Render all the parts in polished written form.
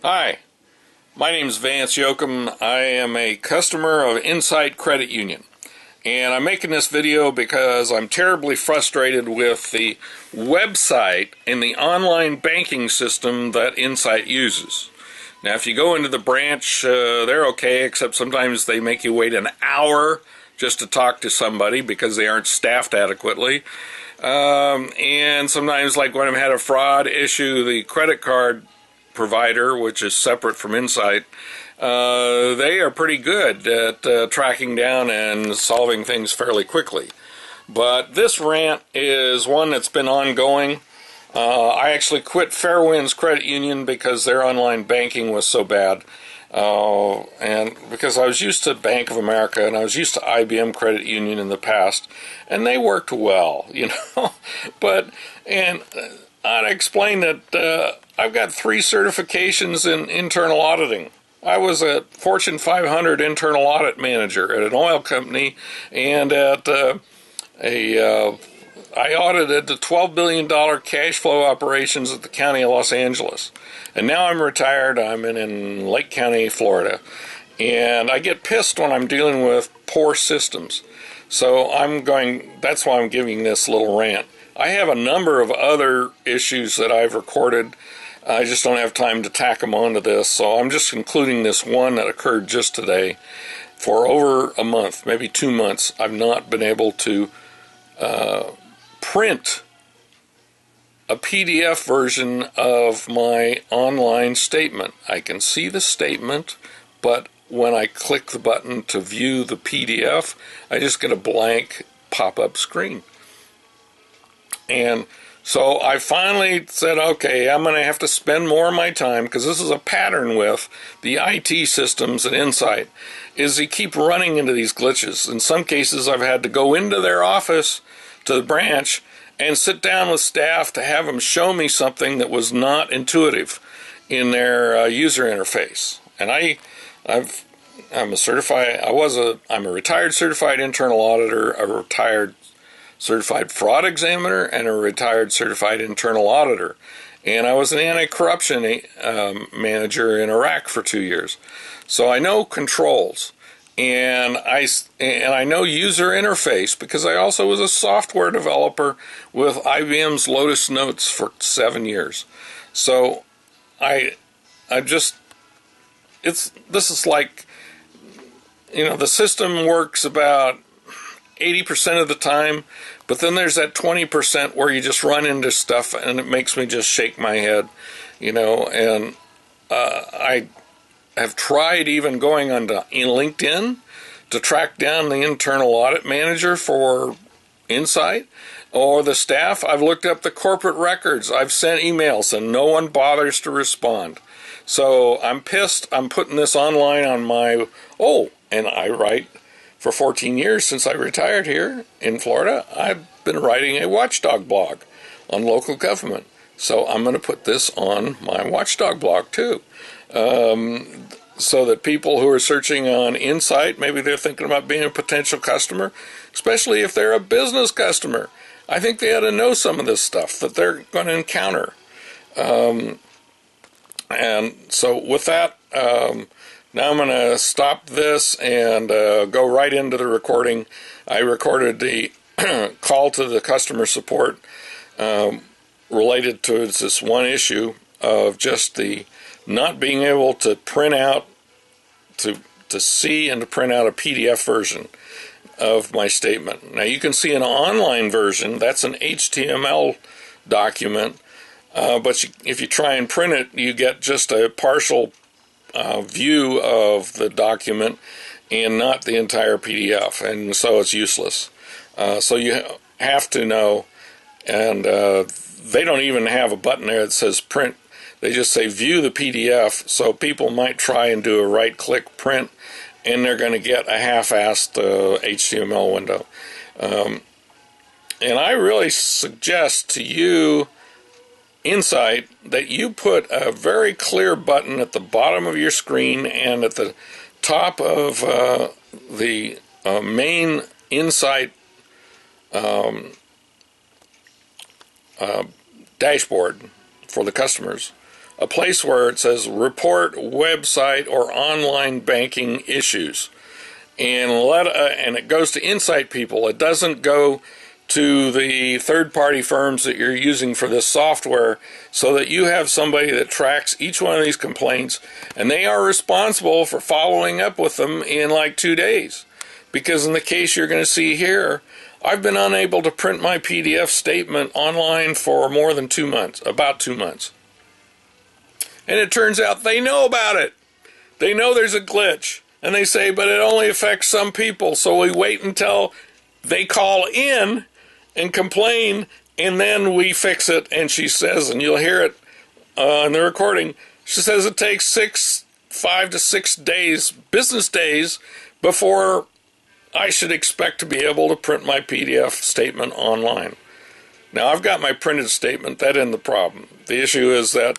Hi, my name is Vance Jochim. I am a customer of Insight Credit Union, and I'm making this video because I'm terribly frustrated with the website and the online banking system that Insight uses. Now, if you go into the branch, they're okay, except sometimes they make you wait an hour just to talk to somebody because they aren't staffed adequately. And sometimes, like when I've had a fraud issue, the credit card provider, which is separate from Insight, they are pretty good at tracking down and solving things fairly quickly. But this rant is one that's been ongoing. I actually quit Fairwinds Credit Union because their online banking was so bad. And because I was used to Bank of America and I was used to IBM Credit Union in the past, and they worked well, you know. And I'd explain that I've got 3 certifications in internal auditing. I was a Fortune 500 internal audit manager at an oil company, and at I audited the $12 billion cash flow operations at the County of Los Angeles. And now I'm retired. I'm in Lake County, Florida. And I get pissed when I'm dealing with poor systems. So that's why I'm giving this little rant. I have a number of other issues that I've recorded. I just don't have time to tack them onto this, so I'm just including this one that occurred just today. For over a month, maybe 2 months, I've not been able to print a PDF version of my online statement. I can see the statement, but when I click the button to view the PDF, I just get a blank pop-up screen. And so I finally said, okay, I'm going to have to spend more of my time, because this is a pattern with the IT systems at Insight, is they keep running into these glitches. In some cases, I've had to go into their office, to the branch, and sit down with staff to have them show me something that was not intuitive in their user interface. And I'm a retired certified internal auditor, a retired certified fraud examiner, and a retired certified internal auditor. And I was an anti-corruption manager in Iraq for 2 years. So I know controls. And I know user interface because I also was a software developer with IBM's Lotus Notes for 7 years. So this is like, you know, the system works about 80% of the time, but then there's that 20% where you just run into stuff and it makes me just shake my head, you know. And I have tried even going onto LinkedIn to track down the internal audit manager for Insight or the staff. I've looked up the corporate records. I've sent emails and no one bothers to respond. So I'm pissed. I'm putting this online on my, and I write for 14 years since I retired here in Florida. I've been writing a Watchdog blog on local government. So I'm going to put this on my Watchdog blog too. So that people who are searching on Insight, maybe they're thinking about being a potential customer, especially if they're a business customer. I think they ought to know some of this stuff that they're going to encounter. And so with that, now I'm going to stop this and go right into the recording. I recorded the call to the customer support related to this one issue of just the not being able to print out, to see and to print out a PDF version of my statement. Now you can see an online version, that's an HTML document, but if you try and print it, you get just a partial view of the document and not the entire PDF, and so it's useless. So you have to know, and they don't even have a button there that says print. They just say view the PDF, so people might try and do a right-click print, and they're going to get a half-assed HTML window. And I really suggest to you, Insight, that you put a very clear button at the bottom of your screen and at the top of the main Insight dashboard for the customers, a place where it says report website or online banking issues. And it goes to Insight people. It doesn't go to the third-party firms that you're using for this software, so that you have somebody that tracks each one of these complaints, and they are responsible for following up with them in like 2 days. Because in the case you're going to see here, I've been unable to print my PDF statement online for more than 2 months, about 2 months. And it turns out they know about it. They know there's a glitch. And they say, but it only affects some people. So we wait until they call in and complain, and then we fix it. And she says, and you'll hear it in the recording, she says it takes 5 to 6 days, business days, before I should expect to be able to print my PDF statement online. Now, I've got my printed statement. That isn't the problem. The issue is that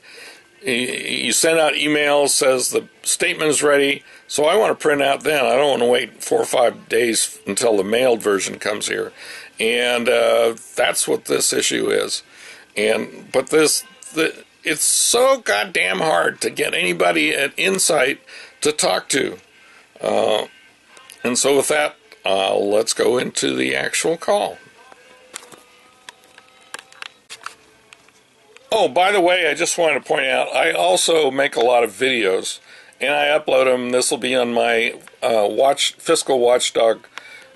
you send out emails, says the statement is ready, so I want to print out then. I don't want to wait 4 or 5 days until the mailed version comes here. And that's what this issue is. But it's so goddamn hard to get anybody at Insight to talk to. And so with that, let's go into the actual call. Oh, by the way, I just wanted to point out, I also make a lot of videos, and I upload them. This will be on my Fiscal Watchdog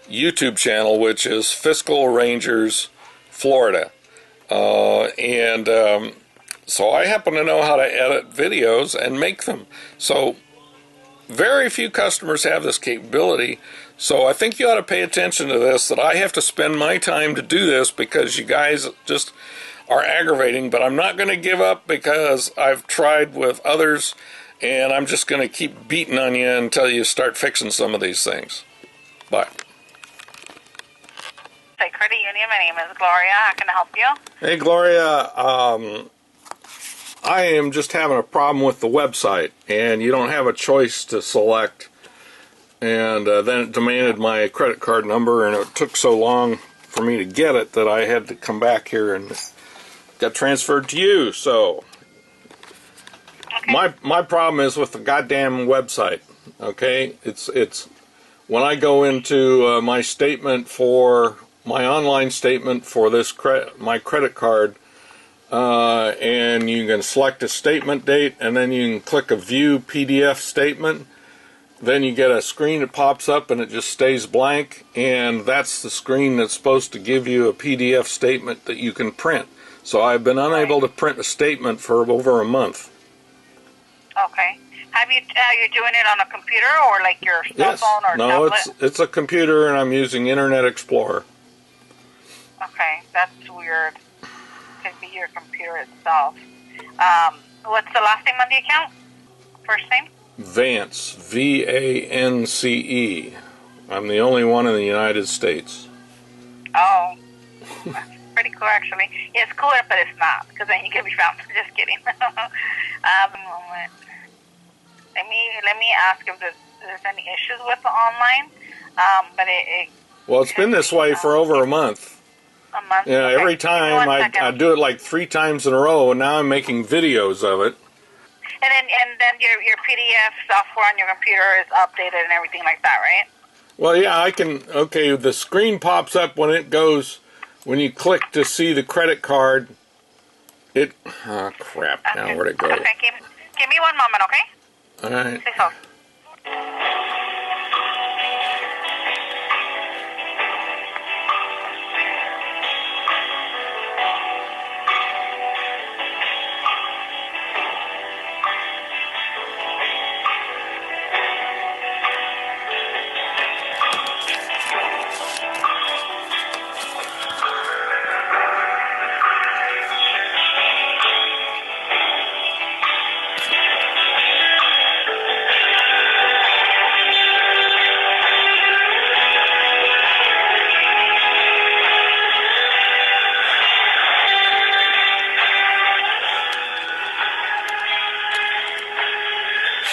YouTube channel, which is Fiscal Rangers Florida. So I happen to know how to edit videos and make them. So very few customers have this capability. So I think you ought to pay attention to this, that I have to spend my time to do this because you guys just are aggravating, but I'm not going to give up because I've tried with others, and I'm just going to keep beating on you until you start fixing some of these things. Bye. Say Credit Union, my name is Gloria. How can I help you? Hey, Gloria. I am just having a problem with the website, and you don't have a choice to select. And then it demanded my credit card number, and it took so long for me to get it that I had to come back here and got transferred to you. So okay. My problem is with the goddamn website. Okay, it's when I go into my statement for my online statement for this my credit card, and you can select a statement date, and then you can click a view PDF statement. Then you get a screen that pops up and it just stays blank, and that's the screen that's supposed to give you a PDF statement that you can print. So I've been unable to print a statement for over a month. Okay. Have you you're doing it on a computer or like your cell phone or no, tablet? it's a computer, and I'm using Internet Explorer. Okay, that's weird. Could be your computer itself. What's the last name on the account? First name? Vance, V-A-N-C-E. I'm the only one in the United States. Oh, that's pretty cool, actually. Yeah, it's cooler, but it's not, because then you can be found. Just kidding. Moment. Let me ask if there's any issues with the online. Well, it's been this way for over a month. A month? Yeah, okay. every time I do it like 3 times in a row, and now I'm making videos of it. And then your PDF software on your computer is updated and everything like that, right? Well, yeah, I can. Okay, the screen pops up when you click to see the credit card. Oh, crap. Okay. Now, where'd it go? Okay, give me 1 moment, okay? All right. Please hold.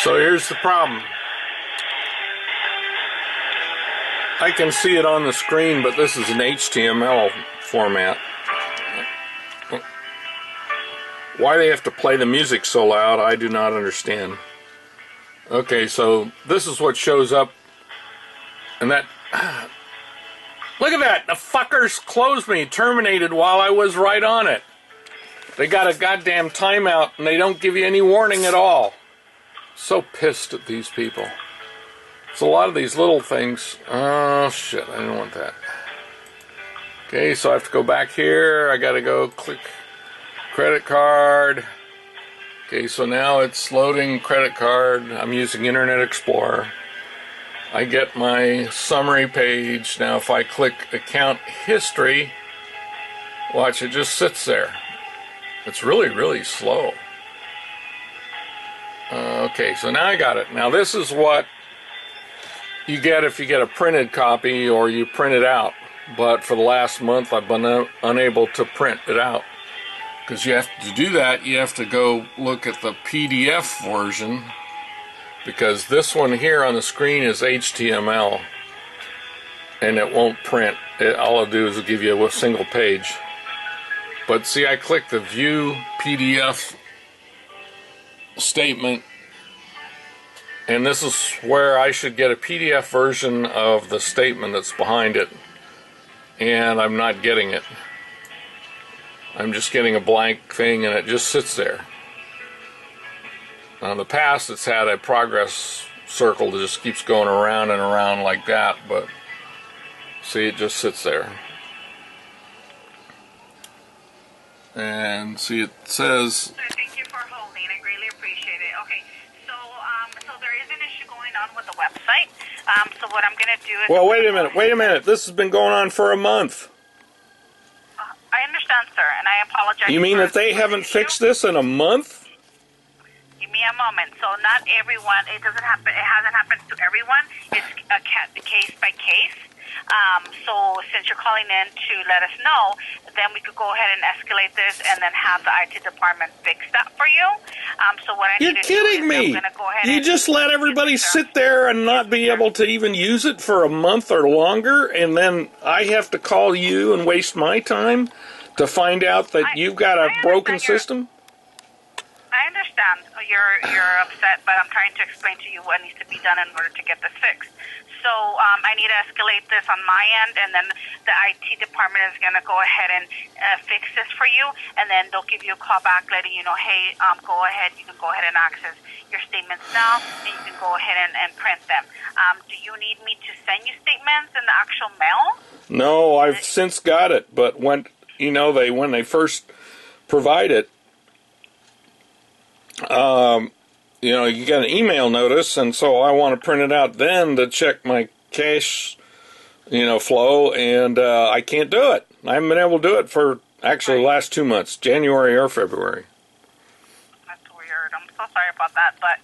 So here's the problem. I can see it on the screen, but this is an HTML format. Why they have to play the music so loud, I do not understand. Okay, so this is what shows up. And that... Look at that! The fuckers closed me, terminated while I was right on it. They got a goddamn timeout and they don't give you any warning at all. So pissed at these people. It's a lot of these little things. Oh shit, I didn't want that. Okay, so I have to go back here. I gotta go click credit card. Okay, so now it's loading credit card. I'm using Internet Explorer. I get my summary page. Now if I click account history, watch, it just sits there. It's really, really slow. Okay, so now I got it. Now this is what you get if you get a printed copy or you print it out. But for the last month I've been unable to print it out. Because you have to do that, you have to go look at the PDF version. Because this one here on the screen is HTML. And it won't print. All it'll do is give you a single page. But see, I click the View PDF statement. And this is where I should get a PDF version of the statement that's behind it. And I'm not getting it. I'm just getting a blank thing and it just sits there. Now in the past it's had a progress circle that just keeps going around and around like that, but see, it just sits there. And see, it says... Thank you for holding. I greatly appreciate it. Okay, so there is an issue going on with the website. So what I'm going to do is... Well, wait a minute. This has been going on for a month. I understand, sir, and I apologize. You mean that they haven't fixed this in a month? Give me a moment. So not everyone, it doesn't happen, it hasn't happened to everyone. It's a case by case. So since you're calling in to let us know, then we could go ahead and escalate this and then have the IT department fix that for you. So what I need to do is I'm gonna go ahead. You just let everybody sit there and not be able to even use it for a month or longer, and then I have to call you and waste my time to find out that you've got a broken system? I understand you're upset, but I'm trying to explain to you what needs to be done in order to get this fixed. So I need to escalate this on my end, and then the IT department is going to go ahead and fix this for you, and then they'll give you a call back letting you know, hey, go ahead, you can go ahead and access your statements now, and you can go ahead and print them. Do you need me to send you statements in the actual mail? No, I've since got it, but when they first provide it, you get an email notice, and so I want to print it out then to check my cash, flow, and I can't do it. I haven't been able to do it for actually the last 2 months, January or February. That's weird. I'm so sorry about that, but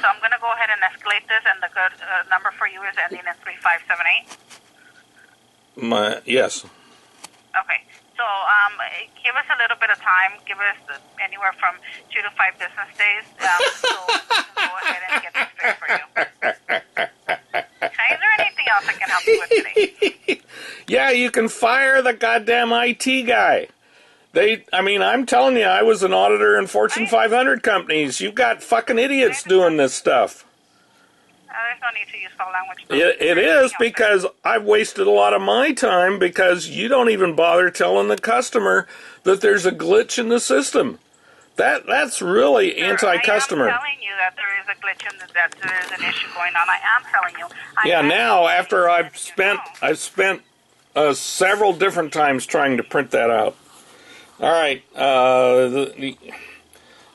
so I'm going to go ahead and escalate this, and the good number for you is ending in 3578. Yes. Okay. So give us a little bit of time. Give us anywhere from 2 to 5 business days. So we can go ahead and get this fixed for you. Okay, is there anything else I can help you with today? Yeah, you can fire the goddamn IT guy. I'm telling you, I was an auditor in Fortune 500 companies. You've got fucking idiots doing this stuff. There's no need to use foul language. It is because I've wasted a lot of my time because you don't even bother telling the customer that there's a glitch in the system. That's really anti-customer. I am telling you that there is a glitch in that there is an issue going on. I am telling you. Now after I've spent several different times trying to print that out. All right,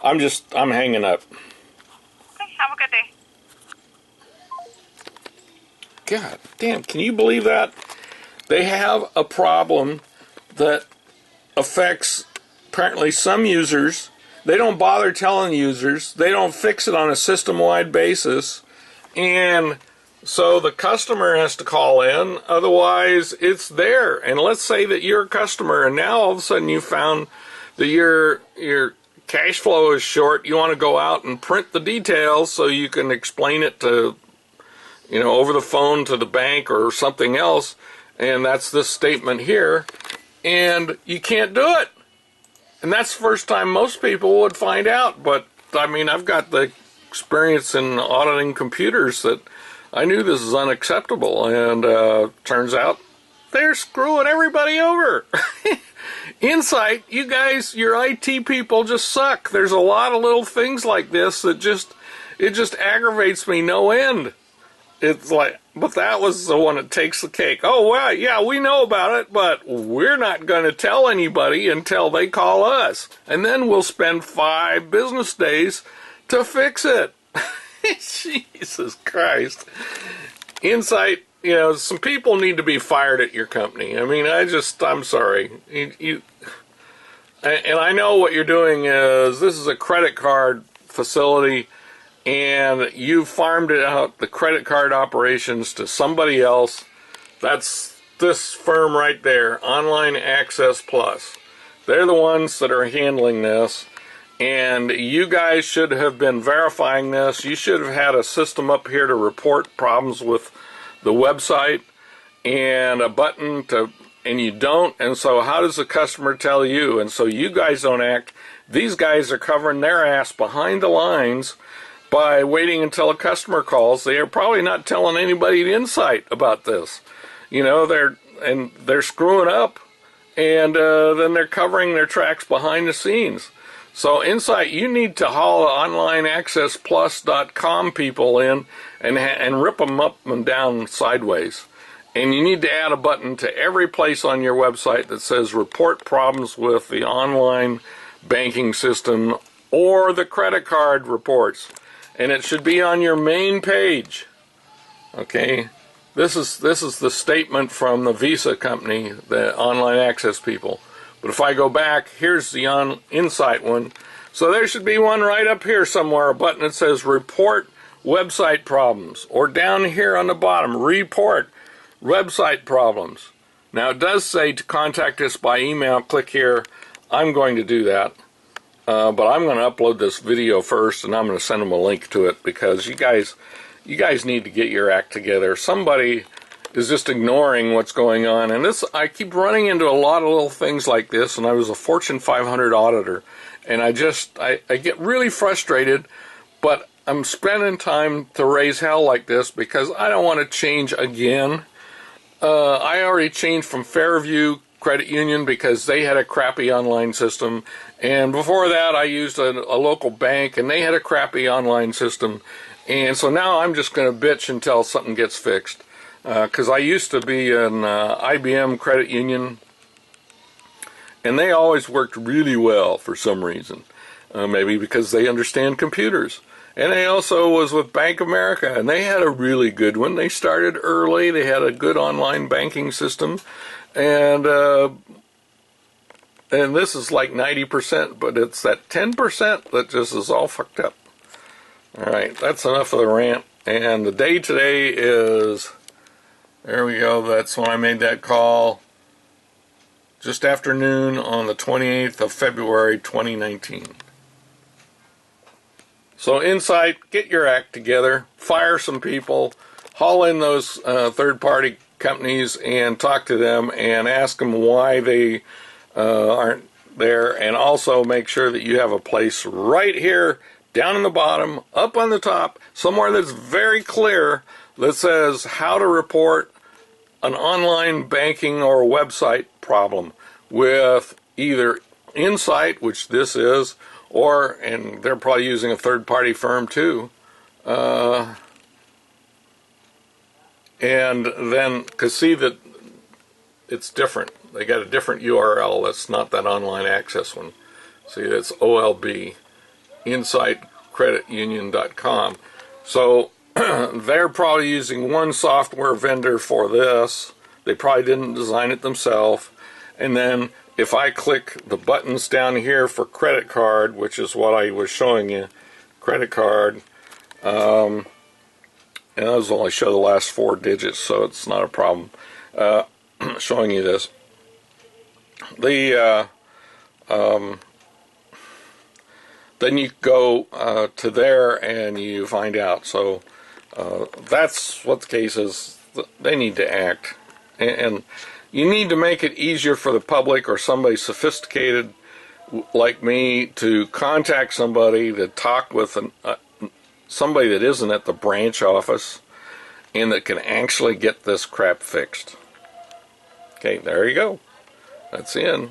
I'm hanging up. Okay, have a good day. God damn, can you believe that? They have a problem that affects apparently some users. They don't bother telling users. They don't fix it on a system-wide basis. And so the customer has to call in. Otherwise, it's there. And let's say that you're a customer and now all of a sudden you found that your cash flow is short. You want to go out and print the details so you can explain it to over the phone to the bank or something else, and that's this statement here, and you can't do it. And that's the first time most people would find out. But, I mean, I've got the experience in auditing computers that I knew this is unacceptable. And turns out they're screwing everybody over. Insight, you guys, your IT people just suck. There's a lot of little things like this that it just aggravates me no end. It's like, but that was the one that takes the cake. Oh, well, yeah, we know about it, but we're not going to tell anybody until they call us. And then we'll spend 5 business days to fix it. Jesus Christ. Insight, you know, some people need to be fired at your company. I mean, I'm sorry. And I know what you're doing is, this is a credit card facility, and you farmed it out, the credit card operations, to somebody else. That's this firm right there, Online Access Plus. They're the ones that are handling this, and you guys should have been verifying this. You should have had a system up here to report problems with the website and a button to, and you don't. And so how does the customer tell you? And so you guys don't act. These guys are covering their ass behind the lines by waiting until a customer calls. They are probably not telling anybody at Insight about this. You know, they're screwing up, and then they're covering their tracks behind the scenes. So Insight, you need to haul OnlineAccessPlus.com people in and rip them up and down sideways. And you need to add a button to every place on your website that says report problems with the online banking system or the credit card reports. And it should be on your main page. Okay? This is the statement from the Visa company, the online access people. But if I go back, here's the Insight one. So there should be one right up here somewhere, a button that says report website problems. Or down here on the bottom, report website problems. Now it does say to contact us by email. Click here. I'm going to do that. But I'm going to upload this video first, and I'm going to send them a link to it, because you guys need to get your act together. Somebody is just ignoring what's going on. And this, I keep running into a lot of little things like this, and I was a Fortune 500 auditor, and I get really frustrated, but I'm spending time to raise hell like this because I don't want to change again. I already changed from Fairview Credit Union because they had a crappy online system, and before that I used a local bank, and they had a crappy online system, and so now I'm just going to bitch until something gets fixed. Because I used to be an IBM credit union, and they always worked really well for some reason. Maybe because they understand computers. And I also was with Bank of America, and they had a really good one. They started early. They had a good online banking system. And this is like 90%, but it's that 10% that just is all fucked up. All right, that's enough of the rant. And the day today is... There we go, that's when I made that call, just after noon on the 28th of February 2019. So Insight, get your act together, fire some people, haul in those third-party companies and talk to them and ask them why they aren't there, and also make sure that you have a place right here, down in the bottom, up on the top, somewhere that's very clear, that says how to report an online banking or website problem with either Insight, which this is, or, and they're probably using a third-party firm too, and then, because see that it's different. They got a different URL. That's not that online access one. See, that's OLB, InsightCreditUnion.com. So they're probably using one software vendor for this. They probably didn't design it themselves. And then if I click the buttons down here for credit card, which is what I was showing you, credit card, and those only show the last 4 digits, so it's not a problem showing you this. Then you go to there and you find out. So that's what the case is. They need to act. And you need to make it easier for the public or somebody sophisticated like me to contact somebody, to talk with somebody that isn't at the branch office and that can actually get this crap fixed. Okay, there you go. That's in.